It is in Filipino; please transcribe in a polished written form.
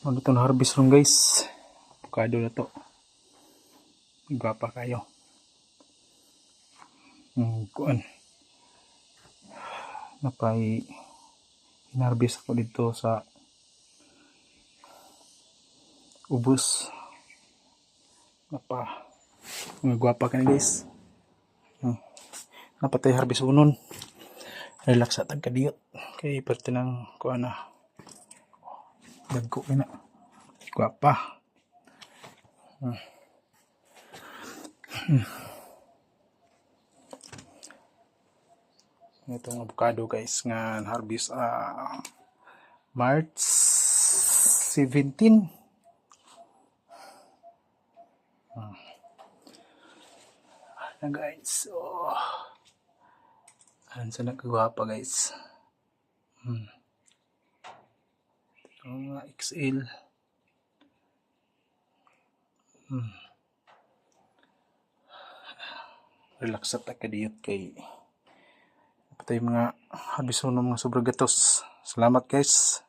Ano ito na harvest ron guys. Avocado na to. Gwapa kayo. Kuan. Napay hinarbis ako dito sa ubos. Mga gwapa ka na guys. Napatay harvest unon. Relax at agkadiyot. Kay parte ng kuan na. Dagko na. Gwapa. Itong avocado guys nga harvest March 17. Na guys. Oh. Ayan sa nagkagwapa guys. Mga XL. Relax at akadiyot kay patay mga harvest ng mga sobrang gatos. Salamat guys.